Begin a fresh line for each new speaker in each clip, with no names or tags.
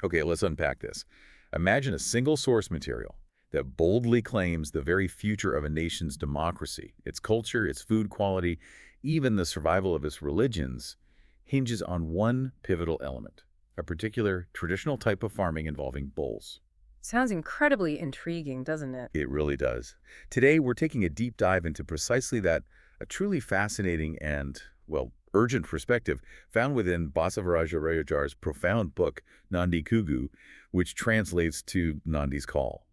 Okay, let's unpack this. Imagine a single source material that boldly claims the very future of a nation's democracy, its culture, its food quality, even the survival of its religions, hinges on one pivotal element, a particular traditional type of farming involving bulls.
Sounds incredibly intriguing, doesn't it?
It really does. Today, we're taking a deep dive into precisely that, a truly fascinating and, well, urgent perspective found within Basavaraja Rayajar's profound book, Nandi Koogu, which translates to Nandi's Call.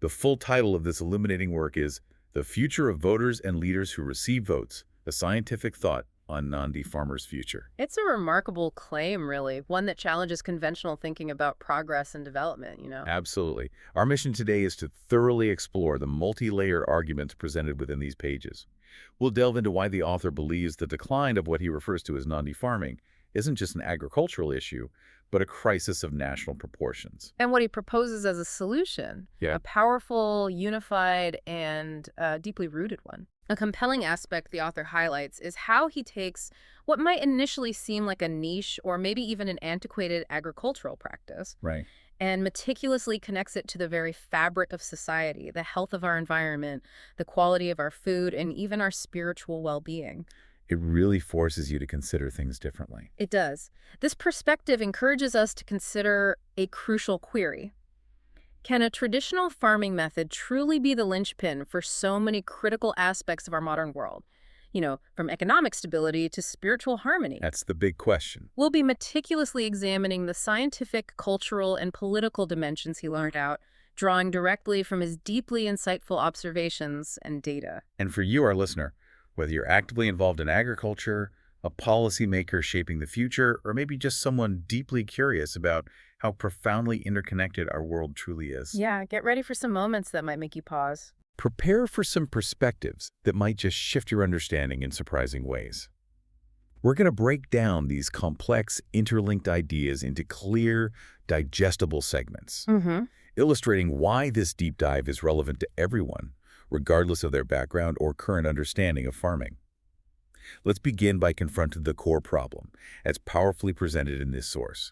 The full title of this illuminating work is The Future of Voters and Leaders Who Receive Votes, a Scientific Thought on Nandi Farmers' Future.
It's a remarkable claim, really, one that challenges conventional thinking about progress and development.
Absolutely. Our mission today is to thoroughly explore the multi-layered arguments presented within these pages. We'll delve into why the author believes the decline of what he refers to as Nandi farming isn't just an agricultural issue, but a crisis of national proportions.
And what he proposes as a solution,
Yeah.
a powerful, unified, and deeply rooted one. A compelling aspect the author highlights is how he takes what might initially seem like a niche or maybe even an antiquated agricultural practice
Right.
and meticulously connects it to the very fabric of society, the health of our environment, the quality of our food, and even our spiritual well-being.
It really forces you to consider things differently.
It does. This perspective encourages us to consider a crucial query. Can a traditional farming method truly be the linchpin for so many critical aspects of our modern world? From economic stability to spiritual harmony.
That's the big question.
We'll be meticulously examining the scientific, cultural, and political dimensions he learned out, drawing directly from his deeply insightful observations and data.
And for you, our listener, whether you're actively involved in agriculture, a policymaker shaping the future, or maybe just someone deeply curious about how profoundly interconnected our world truly is.
Yeah, get ready for some moments that might make you pause.
Prepare for some perspectives that might just shift your understanding in surprising ways. We're going to break down these complex, interlinked ideas into clear, digestible segments, illustrating why this deep dive is relevant to everyone, regardless of their background or current understanding of farming. Let's begin by confronting the core problem, as powerfully presented in this source.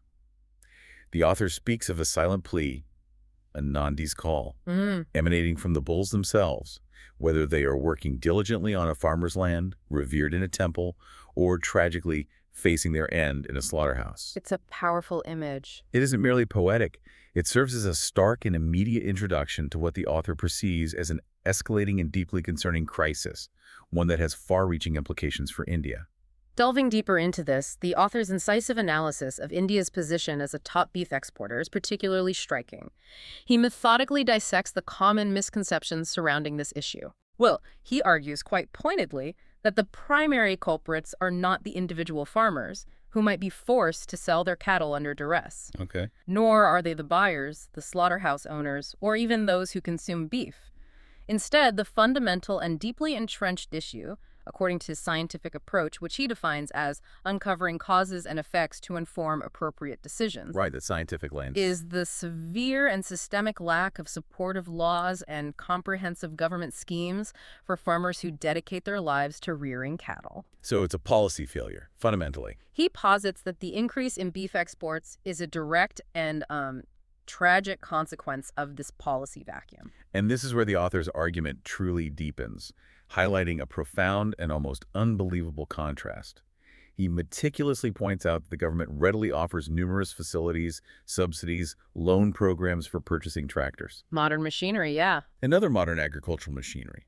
The author speaks of a silent plea, a Nandi's call, emanating from the bulls themselves, whether they are working diligently on a farmer's land, revered in a temple, or tragically facing their end in a slaughterhouse.
It's a powerful image.
It isn't merely poetic. It serves as a stark and immediate introduction to what the author perceives as an escalating and deeply concerning crisis, one that has far-reaching implications for India.
Delving deeper into this, the author's incisive analysis of India's position as a top beef exporter is particularly striking. He methodically dissects the common misconceptions surrounding this issue. Well, he argues quite pointedly that the primary culprits are not the individual farmers, who might be forced to sell their cattle under duress.
Okay.
Nor are they the buyers, the slaughterhouse owners, or even those who consume beef. Instead, the fundamental and deeply entrenched issue, according to his scientific approach, which he defines as uncovering causes and effects to inform appropriate decisions,
Right, the scientific lens.
is the severe and systemic lack of supportive laws and comprehensive government schemes for farmers who dedicate their lives to rearing cattle.
So it's a policy failure, fundamentally.
He posits that the increase in beef exports is a direct and tragic consequence of this policy vacuum.
And this is where the author's argument truly deepens, highlighting a profound and almost unbelievable contrast. He meticulously points out that the government readily offers numerous facilities, subsidies, loan programs for purchasing tractors,
Modern machinery, yeah.
and other modern agricultural machinery.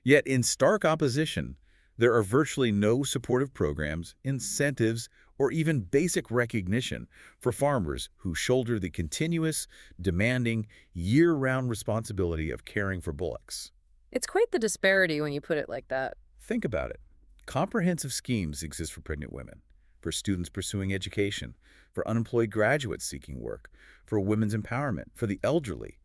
Yet, in stark opposition, there are virtually no supportive programs, incentives, or even basic recognition for farmers who shoulder the continuous, demanding, year-round responsibility of caring for bullocks.
It's quite the disparity when you put it like that.
Think about it. Comprehensive schemes exist for pregnant women, for students pursuing education, for unemployed graduates seeking work, for women's empowerment, for the elderly.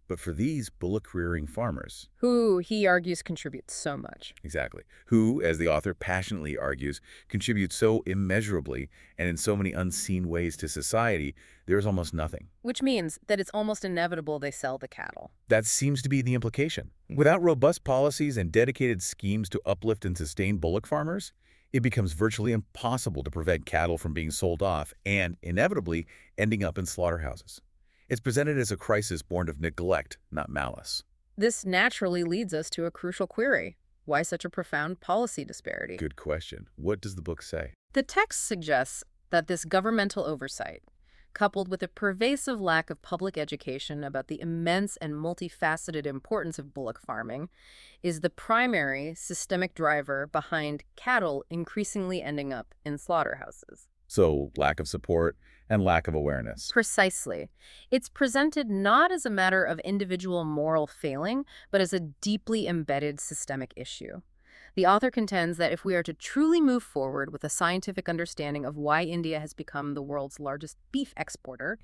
But for these bullock-rearing farmers,
Who, he argues, contributes so much.
exactly, who, as the author passionately argues, contribute so immeasurably and in so many unseen ways to society, there is almost nothing.
Which means that it's almost inevitable they sell the cattle.
That seems to be the implication. Without robust policies and dedicated schemes to uplift and sustain bullock farmers, It becomes virtually impossible to prevent cattle from being sold off and, inevitably, ending up in slaughterhouses. It's presented as a crisis born of neglect, not malice.
This naturally leads us to a crucial query. Why such a profound policy disparity?
Good question. What does the book say?
The text suggests that this governmental oversight, coupled with a pervasive lack of public education about the immense and multifaceted importance of bullock farming, is the primary systemic driver behind cattle increasingly ending up in slaughterhouses.
So, lack of support and lack of awareness.
Precisely. It's presented not as a matter of individual moral failing, but as a deeply embedded systemic issue. The author contends that if we are to truly move forward with a scientific understanding of why India has become the world's largest beef exporter,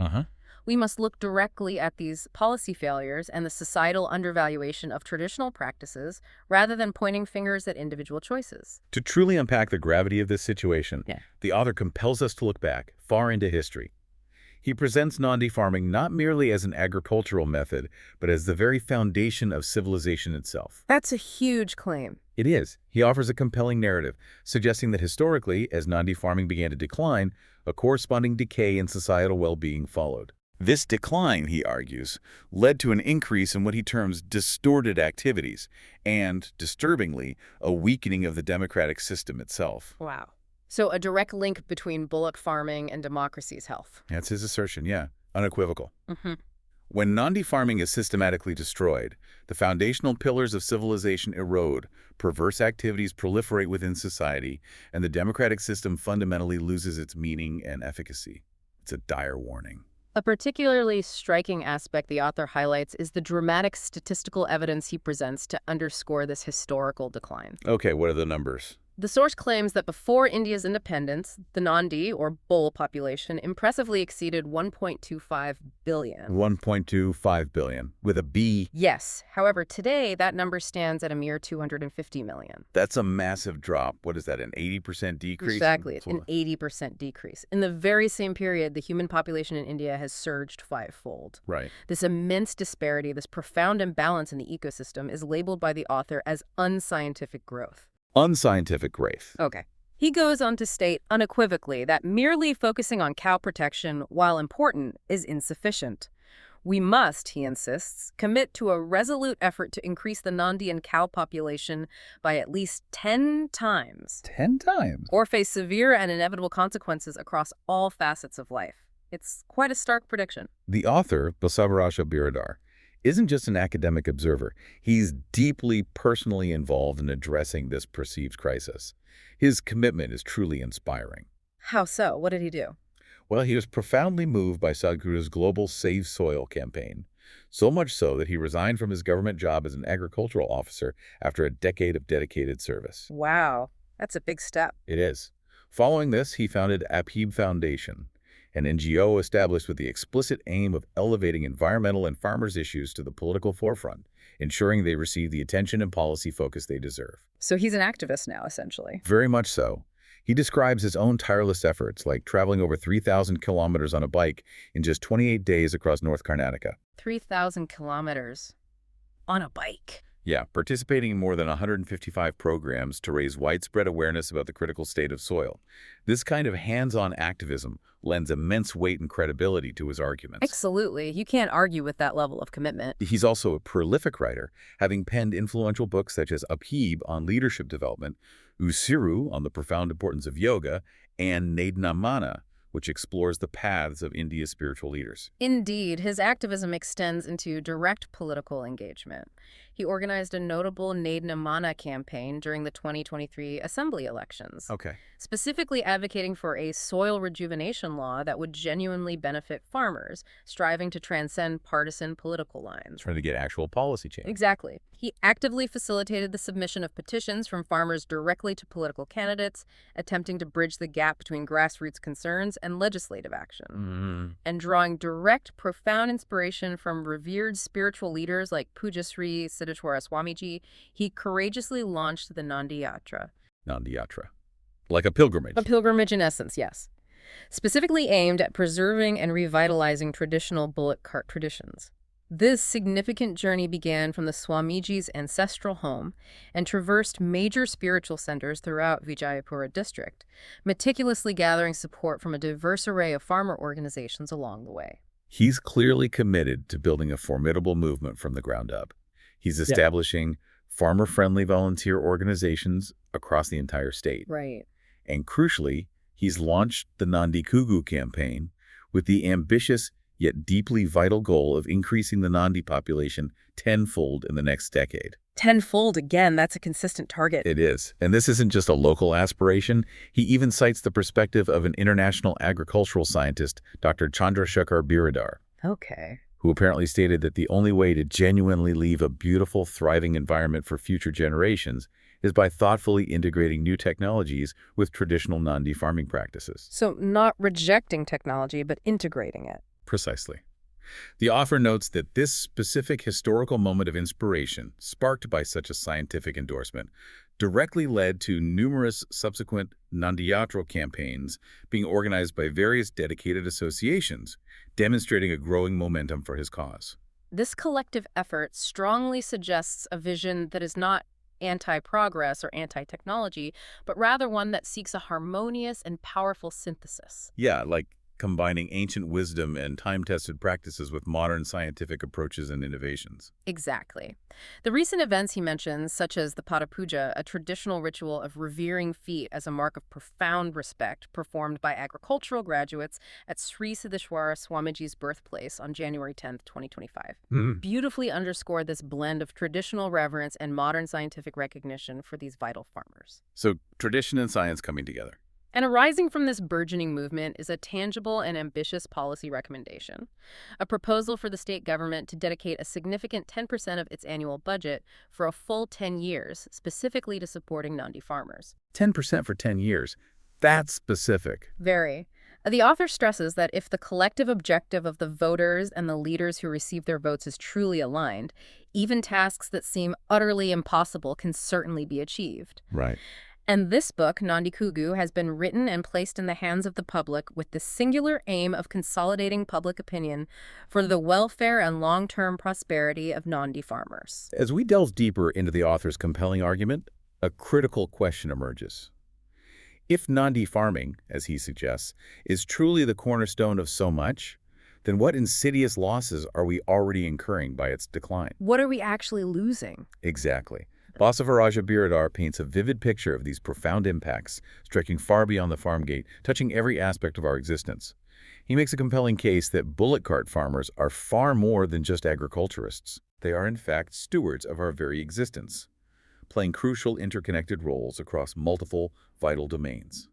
we must look directly at these policy failures and the societal undervaluation of traditional practices rather than pointing fingers at individual choices.
To truly unpack the gravity of this situation,
Yeah.
the author compels us to look back far into history. He presents Nandi farming not merely as an agricultural method, but as the very foundation of civilization itself.
That's a huge claim.
It is. He offers a compelling narrative, suggesting that historically, as Nandi farming began to decline, a corresponding decay in societal well-being followed. This decline, he argues, led to an increase in what he terms distorted activities and, disturbingly, a weakening of the democratic system itself.
Wow. So a direct link between bullock farming and democracy's health.
That's his assertion, yeah. Unequivocal.
Mm-hmm.
When Nandi farming is systematically destroyed, the foundational pillars of civilization erode, perverse activities proliferate within society, and the democratic system fundamentally loses its meaning and efficacy. It's a dire warning.
A particularly striking aspect the author highlights is the dramatic statistical evidence he presents to underscore this historical decline.
Okay, what are the numbers?
The source claims that before India's independence, the Nandi, or bull population, impressively exceeded 1.25 billion.
1.25 billion, with a B.
Yes. However, today, that number stands at a mere 250 million.
That's a massive drop. What is that, an 80% decrease?
Exactly. It's an 80% decrease. In the very same period, the human population in India has surged fivefold.
Right.
This immense disparity, this profound imbalance in the ecosystem is labeled by the author as unscientific growth.
Unscientific growth.
Okay. He goes on to state unequivocally that merely focusing on cow protection, while important, is insufficient. We must, he insists, commit to a resolute effort to increase the Nandian cow population by at least 10 times.
10 times?
Or face severe and inevitable consequences across all facets of life. It's quite a stark prediction.
The author, Basavarasha Biradar, isn't just an academic observer. He's deeply personally involved in addressing this perceived crisis. His commitment is truly inspiring.
How so? What did he do?
Well, he was profoundly moved by Sadhguru's global Save Soil campaign, so much so that he resigned from his government job as an agricultural officer after a decade of dedicated service.
Wow, that's a big step.
It is. Following this, he founded Apheeb Foundation, an NGO established with the explicit aim of elevating environmental and farmers' issues to the political forefront, ensuring they receive the attention and policy focus they deserve.
So he's an activist now, essentially.
Very much so. He describes his own tireless efforts, like traveling over 3,000 kilometers on a bike in just 28 days across North Karnataka.
3,000 kilometers on a bike.
Yeah, participating in more than 155 programs to raise widespread awareness about the critical state of soil. This kind of hands-on activism lends immense weight and credibility to his arguments.
Absolutely. You can't argue with that level of commitment.
He's also a prolific writer, having penned influential books such as Apheeb on leadership development, Usiru on the profound importance of yoga, and Naidnamana, which explores the paths of India's spiritual leaders.
Indeed, his activism extends into direct political engagement. He organized a notable Naidnamana campaign during the 2023 assembly elections,
Okay.
specifically advocating for a soil rejuvenation law that would genuinely benefit farmers, striving to transcend partisan political lines.
Trying to get actual policy change.
Exactly. He actively facilitated the submission of petitions from farmers directly to political candidates, attempting to bridge the gap between grassroots concerns and legislative action. And drawing direct, profound inspiration from revered spiritual leaders like Pujasri Siddhartha Swamiji, he courageously launched the Nandi Yatra.
Nandi Yatra. Like a pilgrimage.
A pilgrimage in essence, yes. Specifically aimed at preserving and revitalizing traditional bullock cart traditions. This significant journey began from the Swamiji's ancestral home and traversed major spiritual centers throughout Vijayapura district, meticulously gathering support from a diverse array of farmer organizations along the way.
He's clearly committed to building a formidable movement from the ground up. He's
Yeah.
establishing farmer-friendly volunteer organizations across the entire state.
Right.
And crucially, he's launched the Nandi Koogu campaign with the ambitious yet deeply vital goal of increasing the Nandi population tenfold in the next decade.
Tenfold again, that's a consistent target.
It is. And this isn't just a local aspiration. He even cites the perspective of an international agricultural scientist, Dr. Chandrasekhar Biradar,
Okay.
who apparently stated that the only way to genuinely leave a beautiful, thriving environment for future generations is by thoughtfully integrating new technologies with traditional Nandi farming practices.
So not rejecting technology, but integrating it.
Precisely. The author notes that this specific historical moment of inspiration, sparked by such a scientific endorsement, directly led to numerous subsequent Nandiyatra campaigns being organized by various dedicated associations, demonstrating a growing momentum for his cause.
This collective effort strongly suggests a vision that is not anti-progress or anti-technology, but rather one that seeks a harmonious and powerful synthesis.
Yeah, like combining ancient wisdom and time-tested practices with modern scientific approaches and innovations.
Exactly. The recent events he mentions, such as the Pada Puja, a traditional ritual of revering feet as a mark of profound respect performed by agricultural graduates at Sri Siddheshwara Swamiji's birthplace on January 10th, 2025, beautifully underscore this blend of traditional reverence and modern scientific recognition for these vital farmers.
So tradition and science coming together.
And arising from this burgeoning movement is a tangible and ambitious policy recommendation, a proposal for the state government to dedicate a significant 10% of its annual budget for a full 10 years, specifically to supporting Nandi farmers.
10% for 10 years. That's specific.
Very. The author stresses that if the collective objective of the voters and the leaders who receive their votes is truly aligned, even tasks that seem utterly impossible can certainly be achieved.
Right.
And this book, Nandi Koogu, has been written and placed in the hands of the public with the singular aim of consolidating public opinion for the welfare and long-term prosperity of Nandi farmers.
As we delve deeper into the author's compelling argument, a critical question emerges. If Nandi farming, as he suggests, is truly the cornerstone of so much, then what insidious losses are we already incurring by its decline?
What are we actually losing?
Exactly. Basavaraja Biradar paints a vivid picture of these profound impacts, stretching far beyond the farm gate, touching every aspect of our existence. He makes a compelling case that bullock cart farmers are far more than just agriculturists. They are, in fact, stewards of our very existence, playing crucial interconnected roles across multiple vital domains.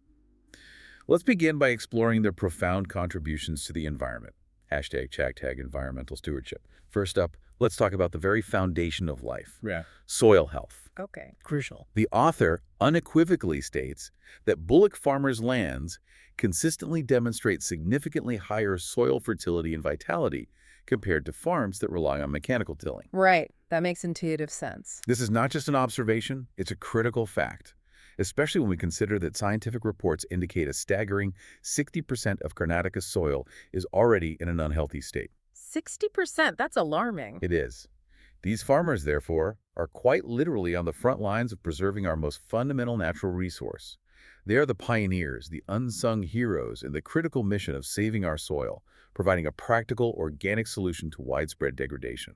Let's begin by exploring their profound contributions to the environment. #ChagTag environmental stewardship. First up, let's talk about the very foundation of life, soil health.
Okay. Crucial.
The author unequivocally states that bullock farmers' lands consistently demonstrate significantly higher soil fertility and vitality compared to farms that rely on mechanical tilling.
Right. That makes intuitive sense.
This is not just an observation, it's a critical fact, especially when we consider that scientific reports indicate a staggering 60% of Karnataka's soil is already in an unhealthy state.
60%? That's alarming.
It is. These farmers, therefore, are quite literally on the front lines of preserving our most fundamental natural resource. They are the pioneers, the unsung heroes in the critical mission of saving our soil, providing a practical, organic solution to widespread degradation.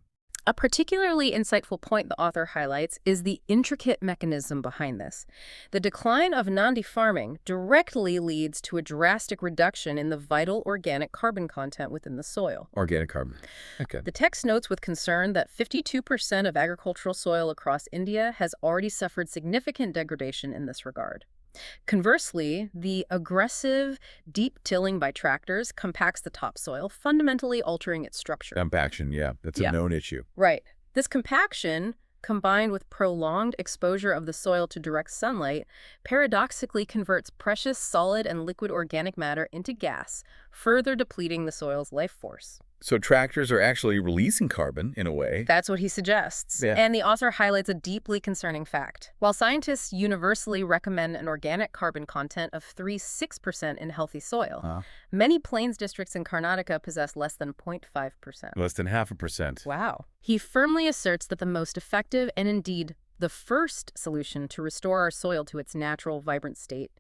A particularly insightful point the author highlights is the intricate mechanism behind this. The decline of Nandi farming directly leads to a drastic reduction in the vital organic carbon content within the soil.
Organic carbon. Okay.
The text notes with concern that 52% of agricultural soil across India has already suffered significant degradation in this regard. Conversely, the aggressive, deep tilling by tractors compacts the topsoil, fundamentally altering its structure.
Compaction, yeah, that's a known issue.
Right. This compaction, combined with prolonged exposure of the soil to direct sunlight, paradoxically converts precious solid and liquid organic matter into gas, further depleting the soil's life force.
So tractors are actually releasing carbon, in a way.
That's what he suggests.
Yeah.
And the author highlights a deeply concerning fact. While scientists universally recommend an organic carbon content of 3–6% in healthy soil, many plains districts in Karnataka possess less than 0.5%.
Less than 0.5%.
Wow. He firmly asserts that the most effective and indeed the first solution to restore our soil to its natural, vibrant state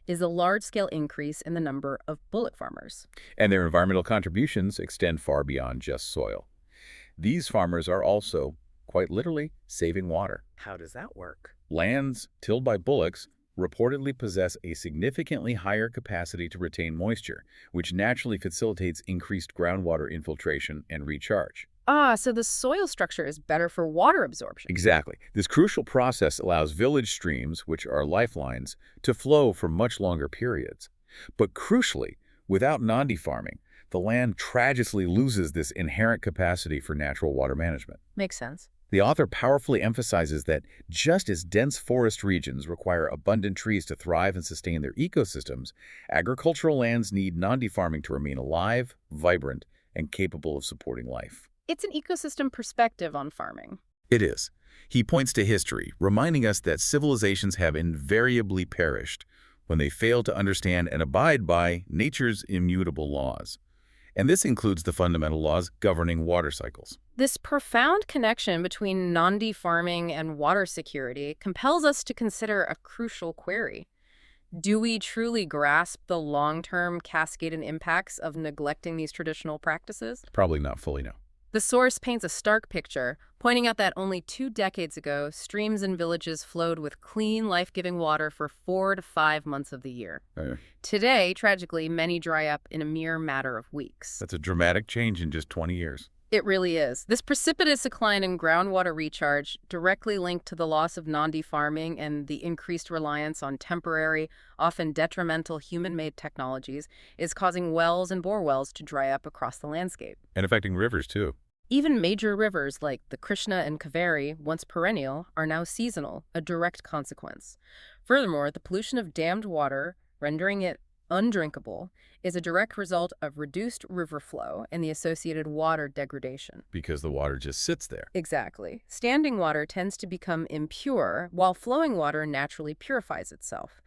is a large-scale increase in the number of bullock farmers.
And their environmental contributions extend far beyond just soil. These farmers are also, quite literally, saving water.
How does that work?
Lands tilled by bullocks reportedly possess a significantly higher capacity to retain moisture, which naturally facilitates increased groundwater infiltration and recharge.
So the soil structure is better for water absorption.
Exactly. This crucial process allows village streams, which are lifelines, to flow for much longer periods. But crucially, without Nandi farming, the land tragically loses this inherent capacity for natural water management.
Makes sense.
The author powerfully emphasizes that just as dense forest regions require abundant trees to thrive and sustain their ecosystems, agricultural lands need Nandi farming to remain alive, vibrant, and capable of supporting life.
It's an ecosystem perspective on farming.
It is. He points to history, reminding us that civilizations have invariably perished when they fail to understand and abide by nature's immutable laws. And this includes the fundamental laws governing water cycles.
This profound connection between Nandi farming and water security compels us to consider a crucial query. Do we truly grasp the long-term cascaded impacts of neglecting these traditional practices?
Probably not fully, no.
The source paints a stark picture, pointing out that only 2 decades ago, streams and villages flowed with clean, life-giving water for 4 to 5 months of the year. Today, tragically, many dry up in a mere matter of weeks.
That's a dramatic change in just 20 years.
It really is. This precipitous decline in groundwater recharge, directly linked to the loss of Nandi farming and the increased reliance on temporary, often detrimental human-made technologies, is causing wells and bore wells to dry up across the landscape.
And affecting rivers, too.
Even major rivers like the Krishna and Kaveri, once perennial, are now seasonal, a direct consequence. Furthermore, the pollution of dammed water, rendering it undrinkable, is a direct result of reduced river flow and the associated water degradation.
Because the water just sits there.
Exactly. Standing water tends to become impure, while flowing water naturally purifies itself.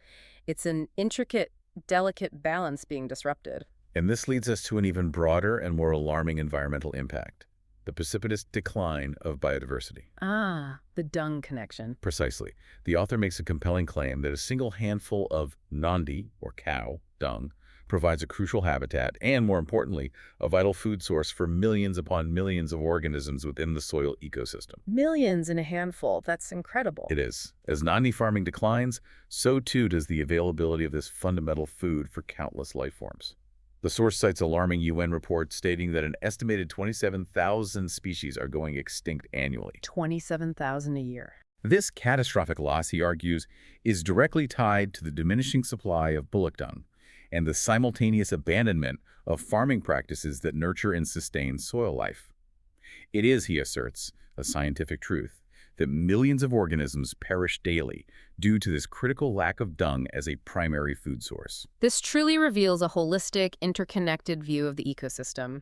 It's an intricate, delicate balance being disrupted.
And this leads us to an even broader and more alarming environmental impact: the precipitous decline of biodiversity.
The dung connection.
Precisely. The author makes a compelling claim that a single handful of Nandi, or cow, dung, provides a crucial habitat and, more importantly, a vital food source for millions upon millions of organisms within the soil ecosystem.
Millions in a handful. That's incredible.
It is. As Nandi farming declines, so too does the availability of this fundamental food for countless life forms. The source cites alarming UN reports stating that an estimated 27,000 species are going extinct annually.
27,000 a year.
This catastrophic loss, he argues, is directly tied to the diminishing supply of bullock dung and the simultaneous abandonment of farming practices that nurture and sustain soil life. It is, he asserts, a scientific truth that millions of organisms perish daily due to this critical lack of dung as a primary food source.
This truly reveals a holistic, interconnected view of the ecosystem.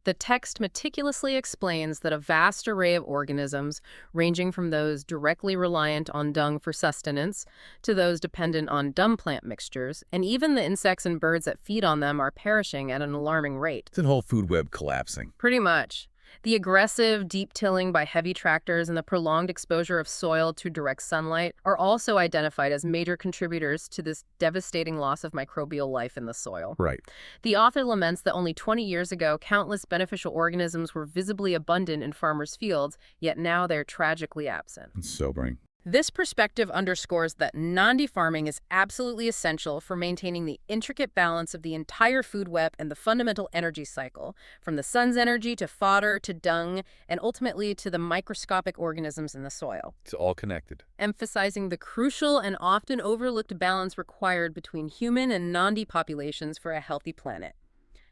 The text meticulously explains that a vast array of organisms, ranging from those directly reliant on dung for sustenance to those dependent on dung plant mixtures, and even the insects and birds that feed on them, are perishing at an alarming rate.
It's a whole food web collapsing.
Pretty much. The aggressive deep tilling by heavy tractors and the prolonged exposure of soil to direct sunlight are also identified as major contributors to this devastating loss of microbial life in the soil.
Right.
The author laments that only 20 years ago, countless beneficial organisms were visibly abundant in farmers' fields, yet now they're tragically absent.
It's sobering.
This perspective underscores that Nandi farming is absolutely essential for maintaining the intricate balance of the entire food web and the fundamental energy cycle, from the sun's energy to fodder to dung, and ultimately to the microscopic organisms in the soil.
It's all connected.
Emphasizing the crucial and often overlooked balance required between human and Nandi populations for a healthy planet.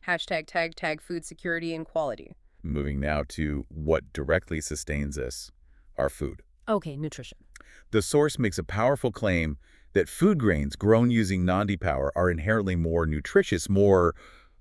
#tag food security and quality.
Moving now to what directly sustains us: our food.
Okay, nutrition.
The source makes a powerful claim that food grains grown using Nandi power are inherently more nutritious, more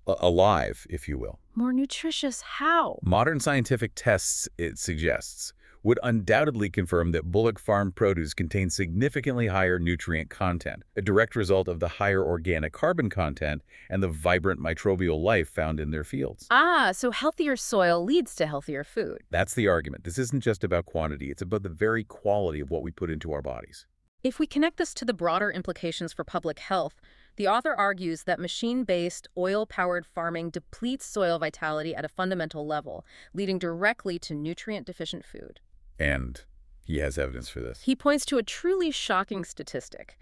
alive, if you will.
More nutritious how?
Modern scientific tests, it suggests, would undoubtedly confirm that bullock farm produce contains significantly higher nutrient content, a direct result of the higher organic carbon content and the vibrant microbial life found in their fields.
Ah, so healthier soil leads to healthier food.
That's the argument. This isn't just about quantity, it's about the very quality of what we put into our bodies.
If we connect this to the broader implications for public health, the author argues that machine-based, oil-powered farming depletes soil vitality at a fundamental level, leading directly to nutrient-deficient food.
And he has evidence for this.
He points to a truly shocking statistic.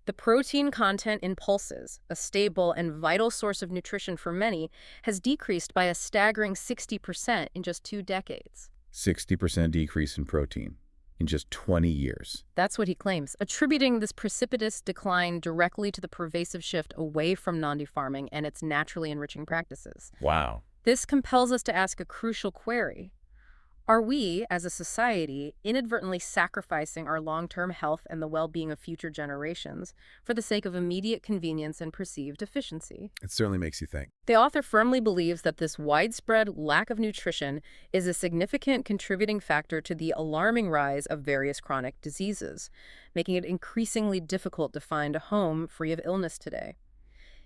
The protein content in pulses, a stable and vital source of nutrition for many, has decreased by a staggering 60% in just 2 decades.
60% decrease in protein in just 20 years.
That's what he claims, attributing this precipitous decline directly to the pervasive shift away from non-farming and its naturally enriching practices.
Wow.
This compels us to ask a crucial query. Are we, as a society, inadvertently sacrificing our long-term health and the well-being of future generations for the sake of immediate convenience and perceived efficiency?
It certainly makes you think.
The author firmly believes that this widespread lack of nutrition is a significant contributing factor to the alarming rise of various chronic diseases, making it increasingly difficult to find a home free of illness today.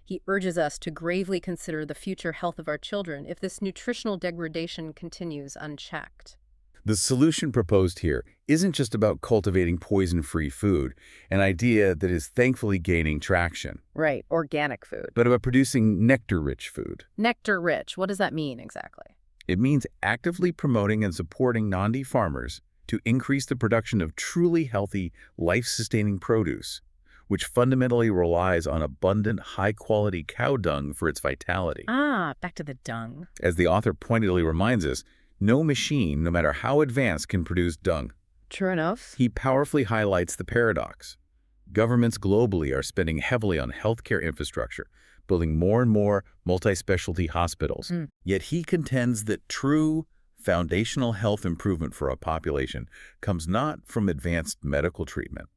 He urges us to gravely consider the future health of our children if this nutritional degradation continues unchecked.
The solution proposed here isn't just about cultivating poison-free food, an idea that is thankfully gaining traction,
Right, organic food.
but about producing nectar-rich food.
Nectar-rich, what does that mean exactly?
It means actively promoting and supporting non-D farmers to increase the production of truly healthy, life-sustaining produce, which fundamentally relies on abundant, high-quality cow dung for its vitality.
Ah, back to the dung.
As the author pointedly reminds us, no machine, no matter how advanced, can produce dung.
True enough.
He powerfully highlights the paradox. Governments globally are spending heavily on healthcare infrastructure, building more and more multi-specialty hospitals. Yet he contends that true, foundational health improvement for a population comes not from advanced medical treatment,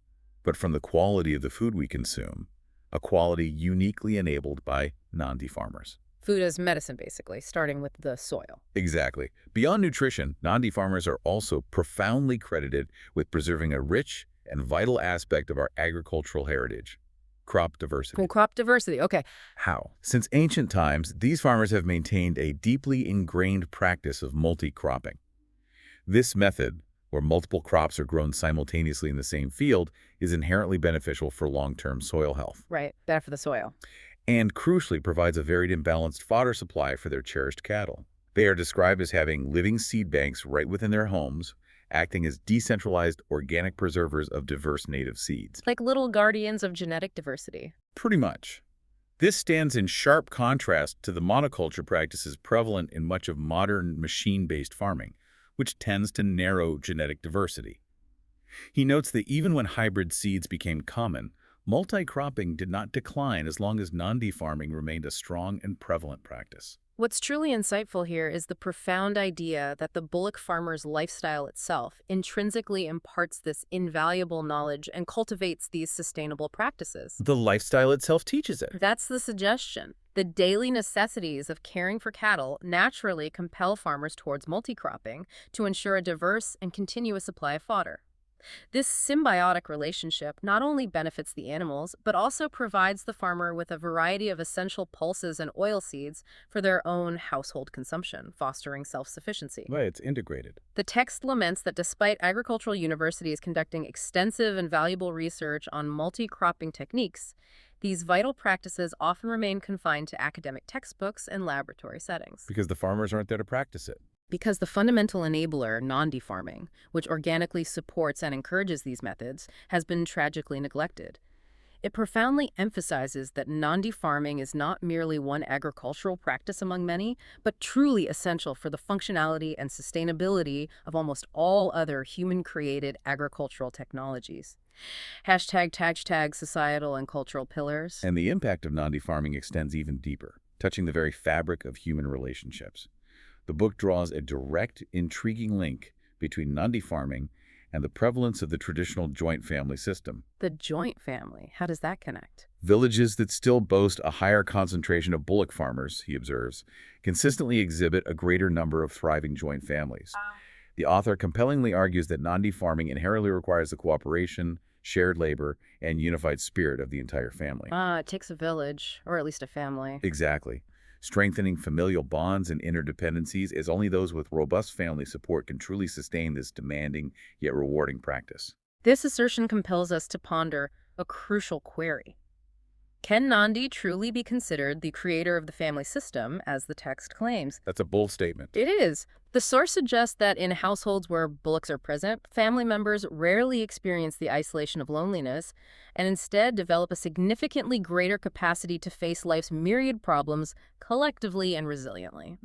but from the quality of the food we consume, a quality uniquely enabled by non-D farmers.
Food as medicine, basically, starting with the soil.
Exactly. Beyond nutrition, non-D farmers are also profoundly credited with preserving a rich and vital aspect of our agricultural heritage, crop diversity.
Cool, crop diversity, okay.
How? Since ancient times, these farmers have maintained a deeply ingrained practice of multi-cropping. This method, where multiple crops are grown simultaneously in the same field, is inherently beneficial for long-term soil health.
Right, better for the soil.
And crucially provides a varied and balanced fodder supply for their cherished cattle. They are described as having living seed banks right within their homes, acting as decentralized organic preservers of diverse native seeds.
Like little guardians of genetic diversity.
Pretty much. This stands in sharp contrast to the monoculture practices prevalent in much of modern machine-based farming, which tends to narrow genetic diversity. He notes that even when hybrid seeds became common, multi-cropping did not decline as long as non-D farming remained a strong and prevalent practice.
What's truly insightful here is the profound idea that the bullock farmer's lifestyle itself intrinsically imparts this invaluable knowledge and cultivates these sustainable practices.
The lifestyle itself teaches it.
That's the suggestion. The daily necessities of caring for cattle naturally compel farmers towards multi-cropping to ensure a diverse and continuous supply of fodder. This symbiotic relationship not only benefits the animals, but also provides the farmer with a variety of essential pulses and oilseeds for their own household consumption, fostering self-sufficiency.
Right, it's integrated.
The text laments that despite agricultural universities conducting extensive and valuable research on multi-cropping techniques, these vital practices often remain confined to academic textbooks and laboratory settings.
Because the farmers aren't there to practice it.
Because the fundamental enabler, non-D farming, which organically supports and encourages these methods, has been tragically neglected. It profoundly emphasizes that non-D farming is not merely one agricultural practice among many, but truly essential for the functionality and sustainability of almost all other human-created agricultural technologies. #, societal and cultural pillars.
And the impact of non-D farming extends even deeper, touching the very fabric of human relationships. The book draws a direct, intriguing link between non-D farming and the prevalence of the traditional joint family system.
The joint family, how does that connect?
Villages that still boast a higher concentration of bullock farmers, he observes, consistently exhibit a greater number of thriving joint families. The author compellingly argues that Nandi farming inherently requires the cooperation, shared labor, and unified spirit of the entire family.
It takes a village, or at least a family.
Exactly. Strengthening familial bonds and interdependencies as only those with robust family support can truly sustain this demanding yet rewarding practice.
This assertion compels us to ponder a crucial query. Can Nandi truly be considered the creator of the family system, as the text claims?
That's a bold statement.
It is. The source suggests that in households where bullocks are present, family members rarely experience the isolation of loneliness and instead develop a significantly greater capacity to face life's myriad problems collectively and resiliently.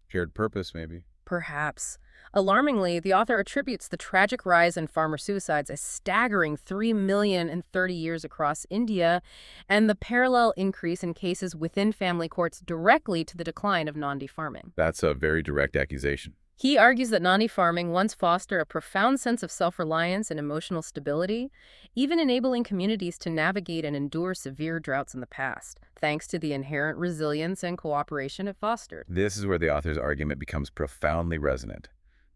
Shared purpose, maybe.
Perhaps. Alarmingly, the author attributes the tragic rise in farmer suicides, a staggering 3 million in 30 years across India, and the parallel increase in cases within family courts directly to the decline of Nandi farming.
That's a very direct accusation.
He argues that Nandi farming once fostered a profound sense of self-reliance and emotional stability, even enabling communities to navigate and endure severe droughts in the past, thanks to the inherent resilience and cooperation it fostered.
This is where the author's argument becomes profoundly resonant.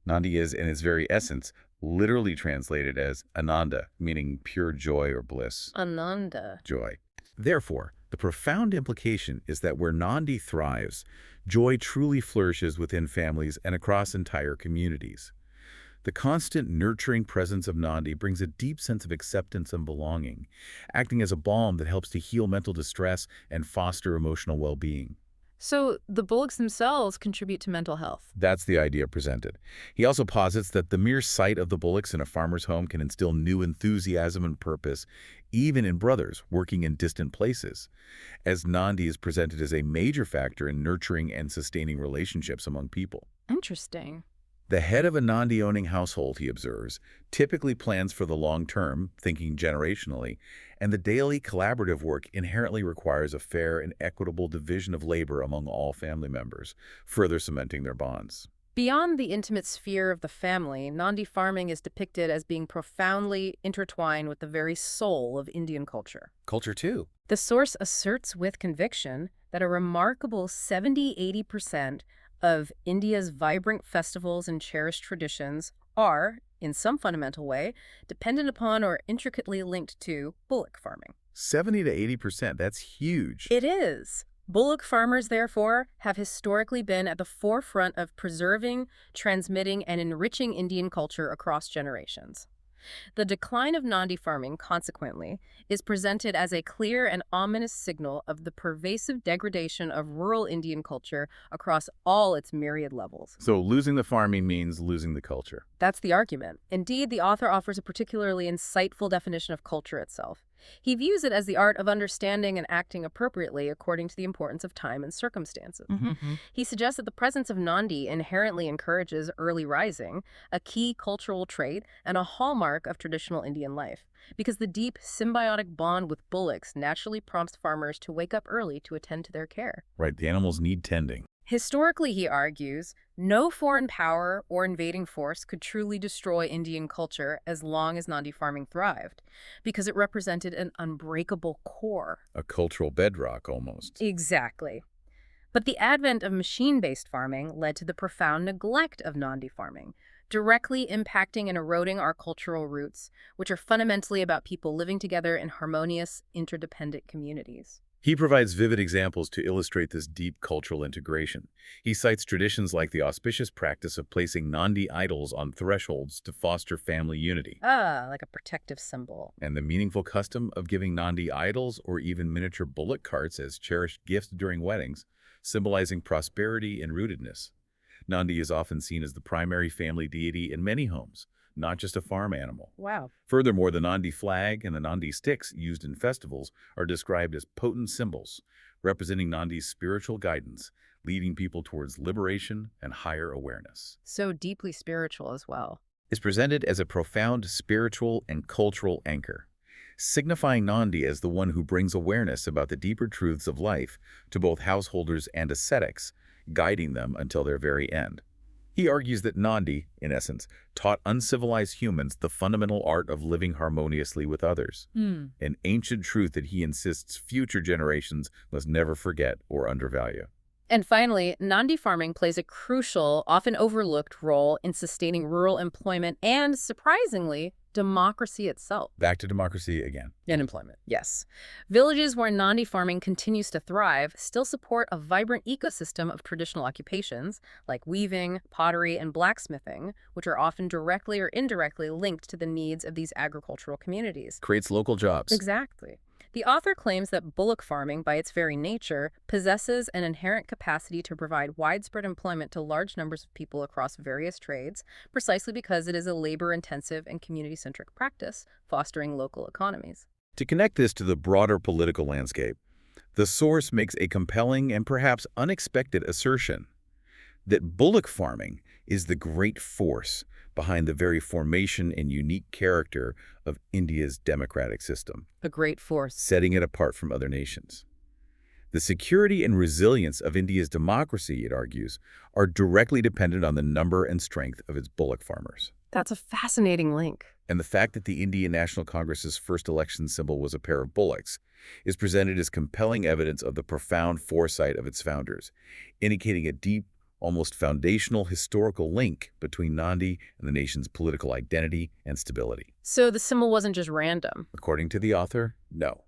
Nandi is, in its very essence, literally translated as Ananda, meaning pure joy or bliss.
Ananda.
Joy. Therefore, the profound implication is that where Nandi thrives, joy truly flourishes within families and across entire communities. The constant nurturing presence of Nandi brings a deep sense of acceptance and belonging, acting as a balm that helps to heal mental distress and foster emotional well-being.
So the bullocks themselves contribute to mental health.
That's the idea presented. He also posits that the mere sight of the bullocks in a farmer's home can instill new enthusiasm and purpose, even in brothers working in distant places, as Nandi is presented as a major factor in nurturing and sustaining relationships among people.
Interesting.
The head of a Nandi-owning household, he observes, typically plans for the long term, thinking generationally, and the daily collaborative work inherently requires a fair and equitable division of labor among all family members, further cementing their bonds.
Beyond the intimate sphere of the family, Nandi farming is depicted as being profoundly intertwined with the very soul of Indian culture.
Culture, too.
The source asserts with conviction that a remarkable 70–80% of India's vibrant festivals and cherished traditions are, in some fundamental way, dependent upon or intricately linked to bullock farming.
70 to 80%, that's huge.
It is. Bullock farmers, therefore, have historically been at the forefront of preserving, transmitting, and enriching Indian culture across generations. The decline of Nandi farming, consequently, is presented as a clear and ominous signal of the pervasive degradation of rural Indian culture across all its myriad levels.
So losing the farming means losing the culture.
That's the argument. Indeed, the author offers a particularly insightful definition of culture itself. He views it as the art of understanding and acting appropriately according to the importance of time and circumstances. He suggests that the presence of Nandi inherently encourages early rising, a key cultural trait and a hallmark of traditional Indian life, because the deep symbiotic bond with bullocks naturally prompts farmers to wake up early to attend to their care.
Right, the animals need tending.
Historically, he argues, no foreign power or invading force could truly destroy Indian culture as long as Nandi farming thrived, because it represented an unbreakable core.
A cultural bedrock, almost.
Exactly. But the advent of machine-based farming led to the profound neglect of Nandi farming, directly impacting and eroding our cultural roots, which are fundamentally about people living together in harmonious, interdependent communities.
He provides vivid examples to illustrate this deep cultural integration. He cites traditions like the auspicious practice of placing Nandi idols on thresholds to foster family unity,
Like a protective symbol.
and the meaningful custom of giving Nandi idols or even miniature bullock carts as cherished gifts during weddings, symbolizing prosperity and rootedness. Nandi is often seen as the primary family deity in many homes, not just a farm animal.
Wow.
Furthermore, the Nandi flag and the Nandi sticks used in festivals are described as potent symbols, representing Nandi's spiritual guidance, leading people towards liberation and higher awareness.
So deeply spiritual as well.
Is presented as a profound spiritual and cultural anchor, signifying Nandi as the one who brings awareness about the deeper truths of life to both householders and ascetics, guiding them until their very end. He argues that Nandi, in essence, taught uncivilized humans the fundamental art of living harmoniously with others, an ancient truth that he insists future generations must never forget or undervalue.
And finally, Nandi farming plays a crucial, often overlooked role in sustaining rural employment and, surprisingly, democracy itself.
Back to democracy again.
And employment. Yes. Villages where Nandi farming continues to thrive still support a vibrant ecosystem of traditional occupations like weaving, pottery, and blacksmithing, which are often directly or indirectly linked to the needs of these agricultural communities.
Creates local jobs.
Exactly. The author claims that bullock farming, by its very nature, possesses an inherent capacity to provide widespread employment to large numbers of people across various trades, precisely because it is a labor-intensive and community-centric practice, fostering local economies.
To connect this to the broader political landscape, the source makes a compelling and perhaps unexpected assertion that bullock farming is the great force behind the very formation and unique character of India's democratic system,
A great force.
setting it apart from other nations. The security and resilience of India's democracy, it argues, are directly dependent on the number and strength of its bullock farmers.
That's a fascinating link.
And the fact that the Indian National Congress's first election symbol was a pair of bullocks is presented as compelling evidence of the profound foresight of its founders, indicating a deep, almost foundational historical link between Nandi and the nation's political identity and stability.
So the symbol wasn't just random.
According to the author, no.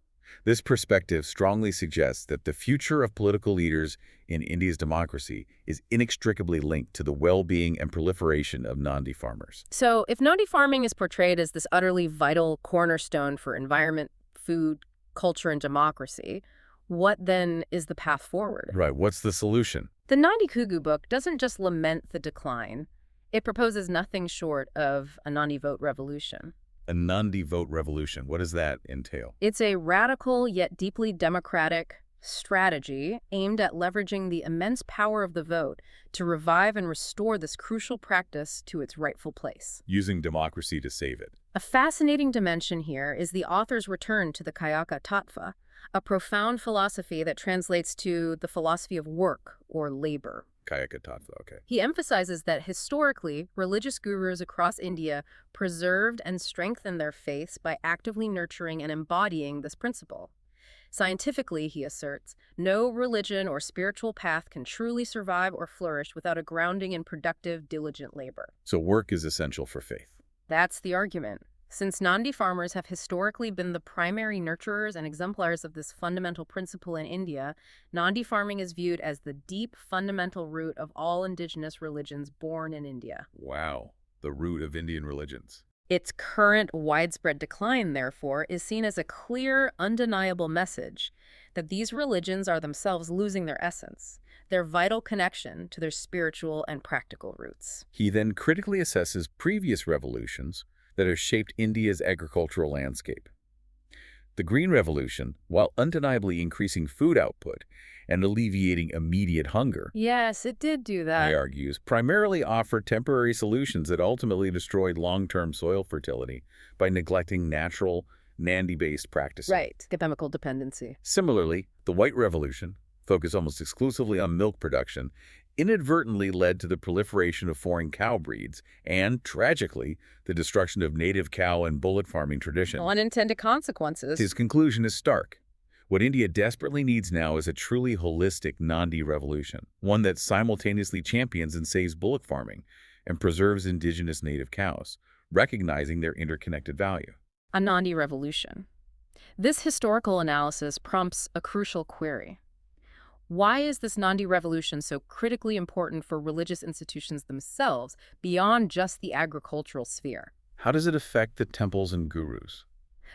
This perspective strongly suggests that the future of political leaders in India's democracy is inextricably linked to the well-being and proliferation of Nandi farmers.
So if Nandi farming is portrayed as this utterly vital cornerstone for environment, food, culture, and democracy, what then is the path forward?
Right, what's the solution?
The Nandi Koogu book doesn't just lament the decline. It proposes nothing short of a Nandi vote revolution.
A Nandi vote revolution, what does that entail?
It's a radical yet deeply democratic strategy aimed at leveraging the immense power of the vote to revive and restore this crucial practice to its rightful place.
Using democracy to save it.
A fascinating dimension here is the author's return to the Kayaka Tattva, a profound philosophy that translates to the philosophy of work or labor.
Kayaka Tattva, okay.
He emphasizes that historically, religious gurus across India preserved and strengthened their faiths by actively nurturing and embodying this principle. Scientifically, he asserts, no religion or spiritual path can truly survive or flourish without a grounding in productive, diligent labor.
So work is essential for faith.
That's the argument. Since Nandi farmers have historically been the primary nurturers and exemplars of this fundamental principle in India, Nandi farming is viewed as the deep, fundamental root of all indigenous religions born in India.
Wow, the root of Indian religions.
Its current widespread decline, therefore, is seen as a clear, undeniable message that these religions are themselves losing their essence, their vital connection to their spiritual and practical roots.
He then critically assesses previous revolutions that have shaped India's agricultural landscape. The Green Revolution, while undeniably increasing food output and alleviating immediate hunger,
Yes, it did do
he
that.
argues, primarily offered temporary solutions that ultimately destroyed long-term soil fertility by neglecting natural, Nandi-based practices.
Right, chemical dependency.
Similarly, the White Revolution, focused almost exclusively on milk production, inadvertently led to the proliferation of foreign cow breeds and, tragically, the destruction of native cow and bullock farming traditions.
Unintended consequences.
His conclusion is stark. What India desperately needs now is a truly holistic Nandi revolution, one that simultaneously champions and saves bullock farming and preserves indigenous native cows, recognizing their interconnected value.
A Nandi revolution. This historical analysis prompts a crucial query. Why is this Nandi revolution so critically important for religious institutions themselves beyond just the agricultural sphere?
How does it affect the temples and gurus?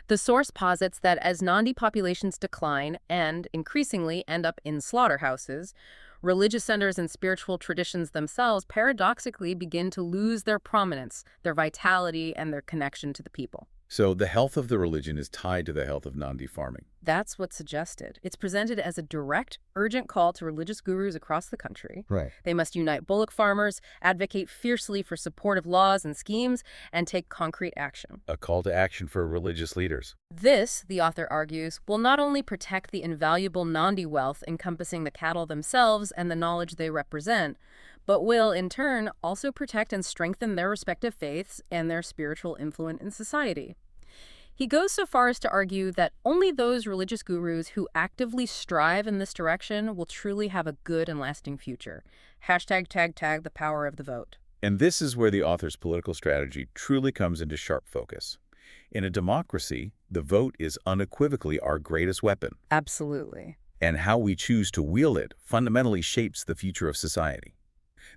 The source posits that as Nandi populations decline and, increasingly, end up in slaughterhouses, religious centers and spiritual traditions themselves paradoxically begin to lose their prominence, their vitality, and their connection to the people.
So the health of the religion is tied to the health of Nandi farming.
That's what's suggested. It's presented as a direct, urgent call to religious gurus across the country.
Right.
They must unite bullock farmers, advocate fiercely for supportive laws and schemes, and take concrete action.
A call to action for religious leaders.
This, the author argues, will not only protect the invaluable Nandi wealth encompassing the cattle themselves and the knowledge they represent, but will, in turn, also protect and strengthen their respective faiths and their spiritual influence in society. He goes so far as to argue that only those religious gurus who actively strive in this direction will truly have a good and lasting future. Hashtag tag tag the power of the vote.
And this is where the author's political strategy truly comes into sharp focus. In a democracy, the vote is unequivocally our greatest weapon,
Absolutely.
and how we choose to wield it fundamentally shapes the future of society.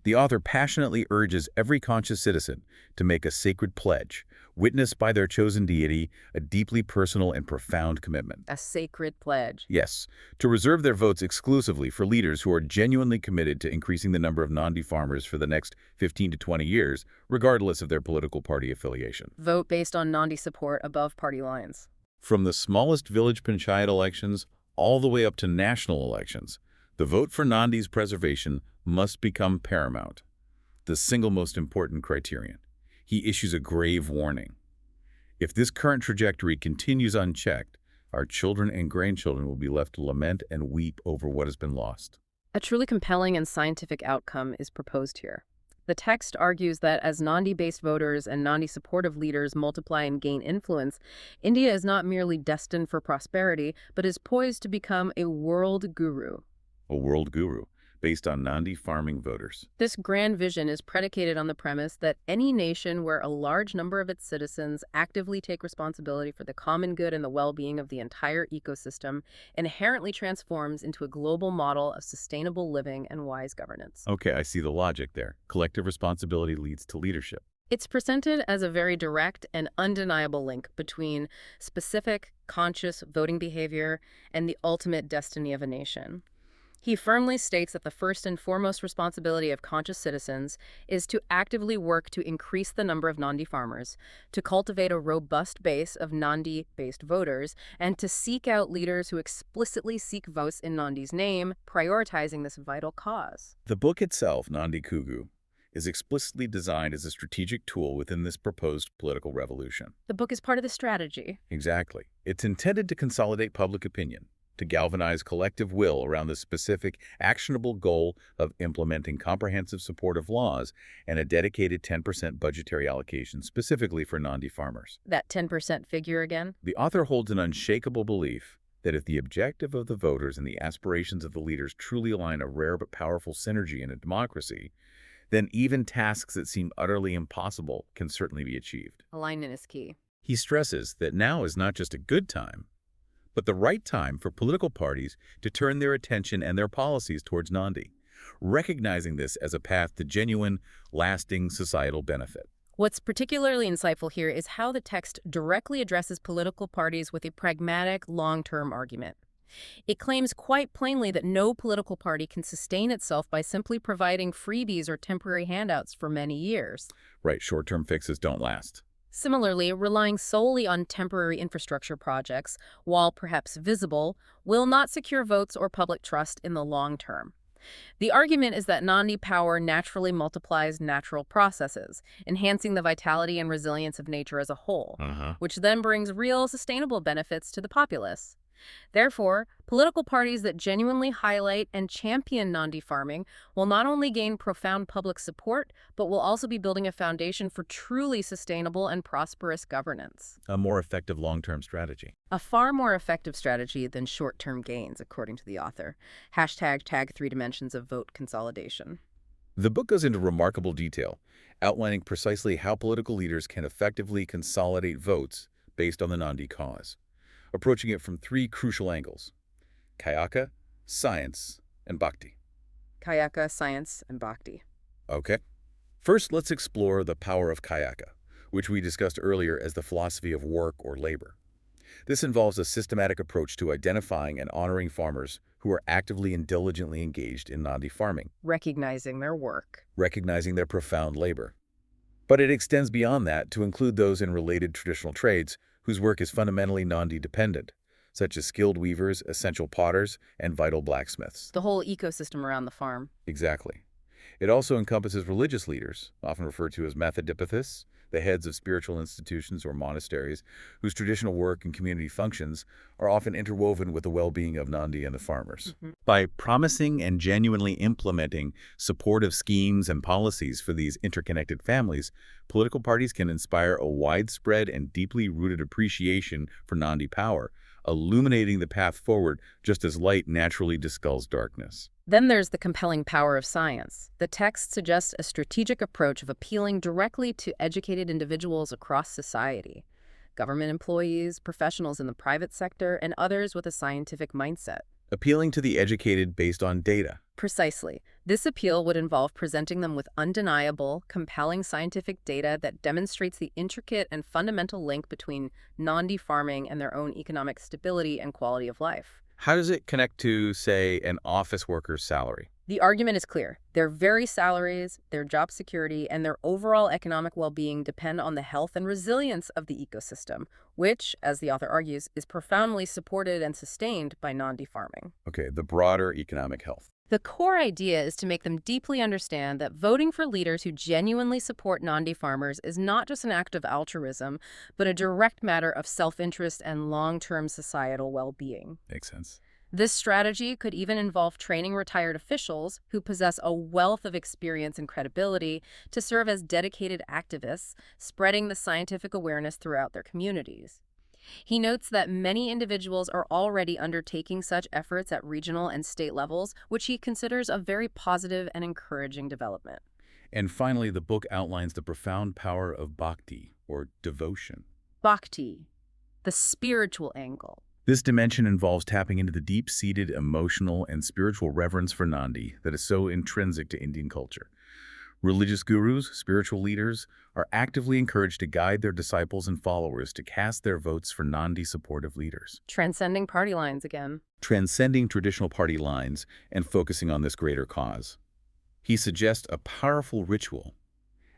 The author passionately urges every conscious citizen to make a sacred pledge, witnessed by their chosen deity, a deeply personal and profound commitment.
A sacred pledge.
Yes, to reserve their votes exclusively for leaders who are genuinely committed to increasing the number of Nandi farmers for the next 15 to 20 years, regardless of their political party affiliation.
Vote based on Nandi support above party lines.
From the smallest village panchayat elections all the way up to national elections, the vote for Nandi's preservation must become paramount, the single most important criterion. He issues a grave warning. If this current trajectory continues unchecked, our children and grandchildren will be left to lament and weep over what has been lost.
A truly compelling and scientific outcome is proposed here. The text argues that as Nandi-based voters and Nandi-supportive leaders multiply and gain influence, India is not merely destined for prosperity, but is poised to become a world guru.
A world guru, based on Nandi farming voters.
This grand vision is predicated on the premise that any nation where a large number of its citizens actively take responsibility for the common good and the well-being of the entire ecosystem inherently transforms into a global model of sustainable living and wise governance.
Okay, I see the logic there. Collective responsibility leads to leadership.
It's presented as a very direct and undeniable link between specific, conscious voting behavior and the ultimate destiny of a nation. He firmly states that the first and foremost responsibility of conscious citizens is to actively work to increase the number of Nandi farmers, to cultivate a robust base of Nandi-based voters, and to seek out leaders who explicitly seek votes in Nandi's name, prioritizing this vital cause.
The book itself, Nandi Koogu, is explicitly designed as a strategic tool within this proposed political revolution.
The book is part of the strategy.
Exactly. It's intended to consolidate public opinion, to galvanize collective will around the specific, actionable goal of implementing comprehensive supportive laws and a dedicated 10% budgetary allocation specifically for Nandi farmers.
That 10% figure again?
The author holds an unshakable belief that if the objective of the voters and the aspirations of the leaders truly align a rare but powerful synergy in a democracy, then even tasks that seem utterly impossible can certainly be achieved.
Alignment is key.
He stresses that now is not just a good time, but the right time for political parties to turn their attention and their policies towards Nandi, recognizing this as a path to genuine, lasting societal benefit.
What's particularly insightful here is how the text directly addresses political parties with a pragmatic, long-term argument. It claims quite plainly that no political party can sustain itself by simply providing freebies or temporary handouts for many years.
Right, short-term fixes don't last.
Similarly, relying solely on temporary infrastructure projects, while perhaps visible, will not secure votes or public trust in the long term. The argument is that Nandi power naturally multiplies natural processes, enhancing the vitality and resilience of nature as a whole, which then brings real sustainable benefits to the populace. Therefore, political parties that genuinely highlight and champion Nandi farming will not only gain profound public support, but will also be building a foundation for truly sustainable and prosperous governance.
A more effective long-term strategy.
A far more effective strategy than short-term gains, according to the author. Hashtag tag 3 dimensions of vote consolidation.
The book goes into remarkable detail, outlining precisely how political leaders can effectively consolidate votes based on the Nandi cause, approaching it from three crucial angles: Kayaka, science, and bhakti.
Kayaka, science, and bhakti.
Okay. First, let's explore the power of Kayaka, which we discussed earlier as the philosophy of work or labor. This involves a systematic approach to identifying and honoring farmers who are actively and diligently engaged in Nandi farming,
Recognizing their work.
recognizing their profound labor. But it extends beyond that to include those in related traditional trades whose work is fundamentally Nandi-dependent, such as skilled weavers, essential potters, and vital blacksmiths.
The whole ecosystem around the farm.
Exactly. It also encompasses religious leaders, often referred to as Methodipists, the heads of spiritual institutions or monasteries, whose traditional work and community functions are often interwoven with the well-being of Nandi and the farmers. By promising and genuinely implementing supportive schemes and policies for these interconnected families, political parties can inspire a widespread and deeply rooted appreciation for Nandi power, illuminating the path forward just as light naturally dispels darkness.
Then there's the compelling power of science. The text suggests a strategic approach of appealing directly to educated individuals across society, government employees, professionals in the private sector, and others with a scientific mindset.
Appealing to the educated based on data.
Precisely. This appeal would involve presenting them with undeniable, compelling scientific data that demonstrates the intricate and fundamental link between Nandi farming and their own economic stability and quality of life.
How does it connect to, say, an office worker's salary?
The argument is clear. Their very salaries, their job security, and their overall economic well-being depend on the health and resilience of the ecosystem, which, as the author argues, is profoundly supported and sustained by Nandi farming.
Okay, the broader economic health.
The core idea is to make them deeply understand that voting for leaders who genuinely support Nandi farmers is not just an act of altruism, but a direct matter of self-interest and long-term societal well-being.
Makes sense.
This strategy could even involve training retired officials who possess a wealth of experience and credibility to serve as dedicated activists, spreading the scientific awareness throughout their communities. He notes that many individuals are already undertaking such efforts at regional and state levels, which he considers a very positive and encouraging development.
And finally, the book outlines the profound power of bhakti, or devotion.
Bhakti, the spiritual angle.
This dimension involves tapping into the deep-seated emotional and spiritual reverence for Nandi that is so intrinsic to Indian culture. Religious gurus, spiritual leaders, are actively encouraged to guide their disciples and followers to cast their votes for Nandi-supportive leaders.
Transcending party lines again.
Transcending traditional party lines and focusing on this greater cause. He suggests a powerful ritual,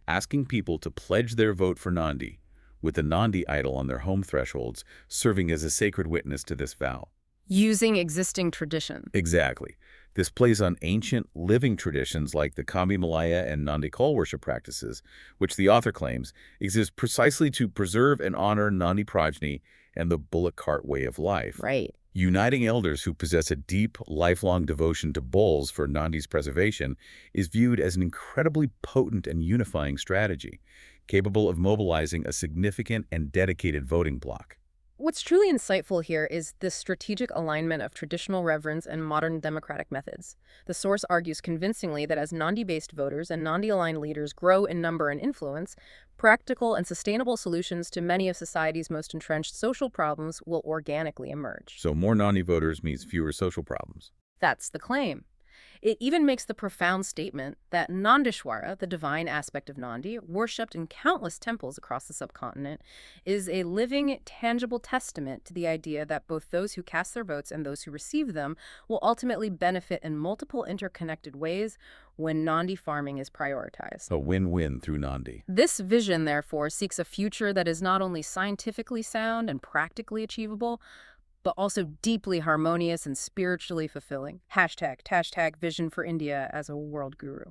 asking people to pledge their vote for Nandi, with the Nandi idol on their home thresholds serving as a sacred witness to this vow.
Using existing tradition.
Exactly. This plays on ancient, living traditions like the Kami Malaya and Nandi Kol worship practices, which the author claims exist precisely to preserve and honor Nandi progeny and the bullock cart way of life.
Right.
Uniting elders who possess a deep, lifelong devotion to bulls for Nandi's preservation is viewed as an incredibly potent and unifying strategy, capable of mobilizing a significant and dedicated voting bloc.
What's truly insightful here is the strategic alignment of traditional reverence and modern democratic methods. The source argues convincingly that as Nandi-based voters and Nandi-aligned leaders grow in number and influence, practical and sustainable solutions to many of society's most entrenched social problems will organically emerge.
So more Nandi voters means fewer social problems.
That's the claim. It even makes the profound statement that Nandishwara, the divine aspect of Nandi, worshipped in countless temples across the subcontinent, is a living, tangible testament to the idea that both those who cast their votes and those who receive them will ultimately benefit in multiple interconnected ways when Nandi farming is prioritized.
A win-win through Nandi.
This vision, therefore, seeks a future that is not only scientifically sound and practically achievable, but also deeply harmonious and spiritually fulfilling. Hashtag Vision for India as a world guru.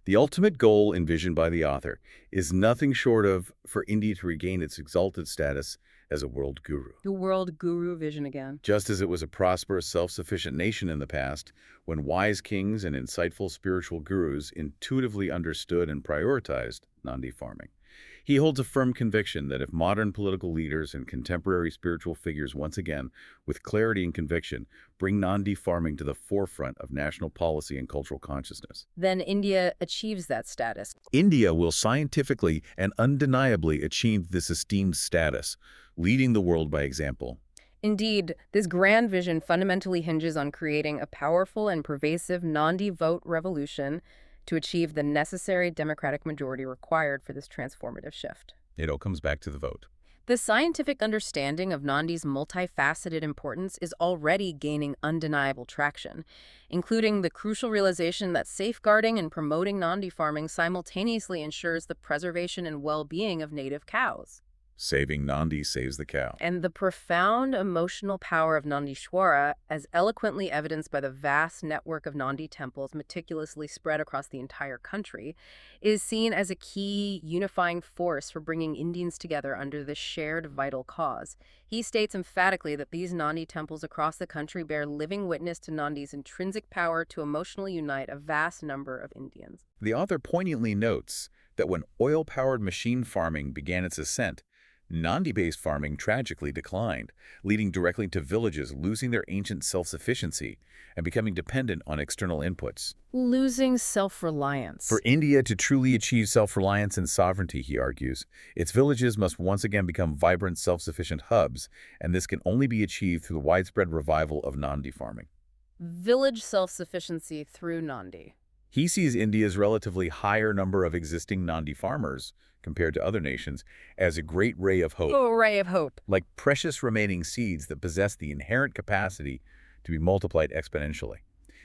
The ultimate goal envisioned by the author is nothing short of for India to regain its exalted status as a world guru.
The world guru vision again.
Just as it was a prosperous, self-sufficient nation in the past, when wise kings and insightful spiritual gurus intuitively understood and prioritized Nandi farming. He holds a firm conviction that if modern political leaders and contemporary spiritual figures once again, with clarity and conviction, bring Nandi farming to the forefront of national policy and cultural consciousness,
then India achieves that status.
India will scientifically and undeniably achieve this esteemed status, leading the world by example.
Indeed, this grand vision fundamentally hinges on creating a powerful and pervasive Nandi vote revolution to achieve the necessary democratic majority required for this transformative shift.
It all comes back to the vote.
The scientific understanding of Nandi's multifaceted importance is already gaining undeniable traction, including the crucial realization that safeguarding and promoting Nandi farming simultaneously ensures the preservation and well-being of native cows.
Saving Nandi saves the cow.
And the profound emotional power of Nandishwara, as eloquently evidenced by the vast network of Nandi temples meticulously spread across the entire country, is seen as a key unifying force for bringing Indians together under this shared vital cause. He states emphatically that these Nandi temples across the country bear living witness to Nandi's intrinsic power to emotionally unite a vast number of Indians.
The author poignantly notes that when oil-powered machine farming began its ascent, Nandi-based farming tragically declined, leading directly to villages losing their ancient self-sufficiency and becoming dependent on external inputs.
Losing self-reliance.
For India to truly achieve self-reliance and sovereignty, he argues, its villages must once again become vibrant, self-sufficient hubs, and this can only be achieved through the widespread revival of Nandi farming.
Village self-sufficiency through Nandi.
He sees India's relatively higher number of existing Nandi farmers, compared to other nations, as a great ray of hope.
A ray of hope.
Like precious remaining seeds that possess the inherent capacity to be multiplied exponentially.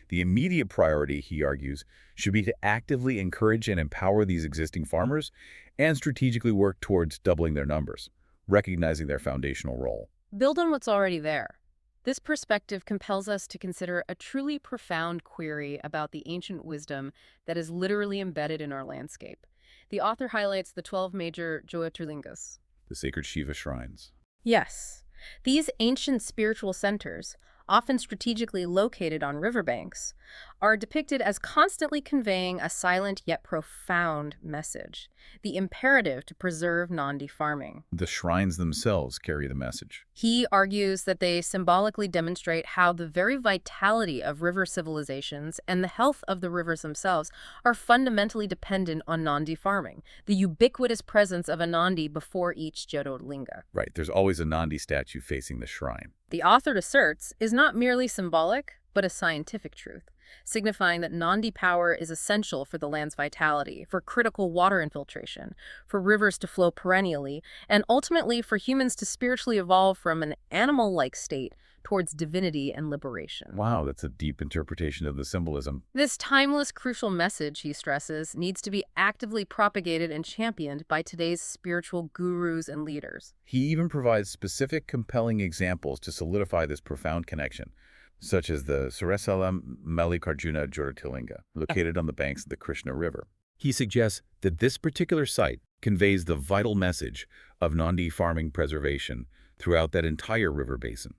The immediate priority, he argues, should be to actively encourage and empower these existing farmers and strategically work towards doubling their numbers, recognizing their foundational role.
Build on what's already there. This perspective compels us to consider a truly profound query about the ancient wisdom that is literally embedded in our landscape. The author highlights the 12 major Jyotirlingas.
The sacred Shiva shrines.
Yes, these ancient spiritual centers, often strategically located on riverbanks, are depicted as constantly conveying a silent yet profound message, the imperative to preserve Nandi farming.
The shrines themselves carry the message.
He argues that they symbolically demonstrate how the very vitality of river civilizations and the health of the rivers themselves are fundamentally dependent on Nandi farming, the ubiquitous presence of a Nandi before each Jyotirlinga.
Right, there's always a Nandi statue facing the shrine.
The author asserts is not merely symbolic, but a scientific truth, signifying that Nandi power is essential for the land's vitality, for critical water infiltration, for rivers to flow perennially, and ultimately for humans to spiritually evolve from an animal-like state towards divinity and liberation.
Wow, that's a deep interpretation of the symbolism.
This timeless, crucial message, he stresses, needs to be actively propagated and championed by today's spiritual gurus and leaders.
He even provides specific, compelling examples to solidify this profound connection, such as the Sarasalam Mallikarjuna Jyotirlinga, located on the banks of the Krishna River. He suggests that this particular site conveys the vital message of Nandi farming preservation throughout that entire river basin.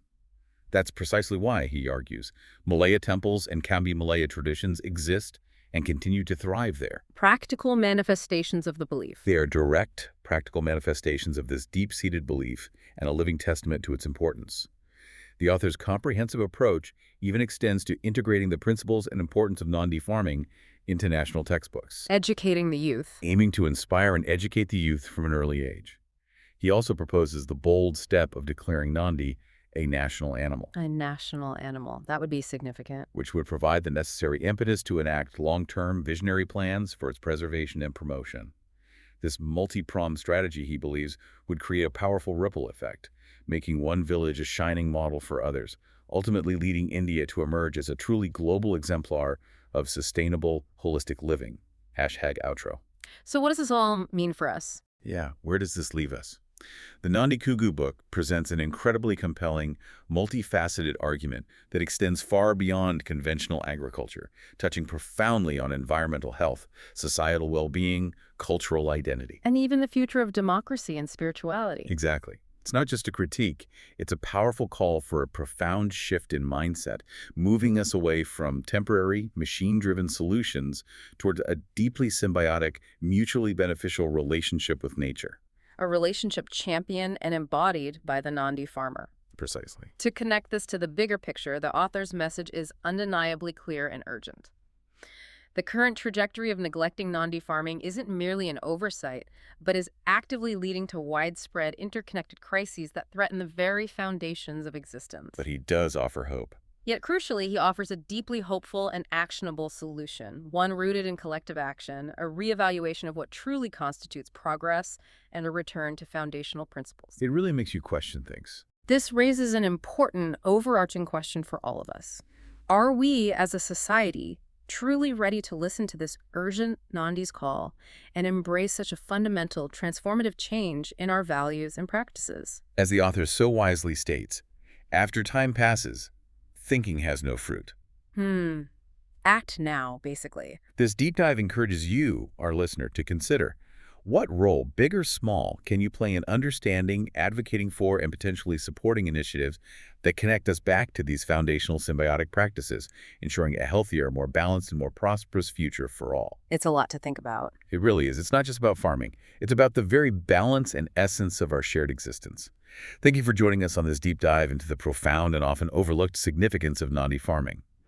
That's precisely why, he argues, Malaya temples and Kambi Malaya traditions exist and continue to thrive there.
Practical manifestations of the belief.
They are direct, practical manifestations of this deep-seated belief and a living testament to its importance. The author's comprehensive approach even extends to integrating the principles and importance of Nandi farming into national textbooks,
Educating the youth.
aiming to inspire and educate the youth from an early age. He also proposes the bold step of declaring Nandi a national animal,
A national animal. That would be significant.
which would provide the necessary impetus to enact long-term visionary plans for its preservation and promotion. This multi-pronged strategy, he believes, would create a powerful ripple effect, making one village a shining model for others, ultimately leading India to emerge as a truly global exemplar of sustainable, holistic living. #outro.
So what does this all mean for us?
Yeah, where does this leave us? The Nandi Koogu book presents an incredibly compelling, multifaceted argument that extends far beyond conventional agriculture, touching profoundly on environmental health, societal well-being, cultural identity.
And even the future of democracy and spirituality.
Exactly. It's not just a critique, it's a powerful call for a profound shift in mindset, moving us away from temporary, machine-driven solutions toward a deeply symbiotic, mutually beneficial relationship with nature.
A relationship championed and embodied by the Nandi farmer.
Precisely.
To connect this to the bigger picture, the author's message is undeniably clear and urgent. The current trajectory of neglecting Nandi farming isn't merely an oversight, but is actively leading to widespread interconnected crises that threaten the very foundations of existence.
But he does offer hope.
Yet crucially, he offers a deeply hopeful and actionable solution, one rooted in collective action, a reevaluation of what truly constitutes progress, and a return to foundational principles.
It really makes you question things.
This raises an important, overarching question for all of us. Are we, as a society, truly ready to listen to this urgent Nandi's call and embrace such a fundamental, transformative change in our values and practices.
As the author so wisely states, after time passes, thinking has no fruit.
Act now, basically.
This deep dive encourages you, our listener, to consider what role, big or small, can you play in understanding, advocating for, and potentially supporting initiatives that connect us back to these foundational symbiotic practices, ensuring a healthier, more balanced, and more prosperous future for all.
It's a lot to think about.
It really is. It's not just about farming. It's about the very balance and essence of our shared existence. Thank you for joining us on this deep dive into the profound and often overlooked significance of Nandi farming.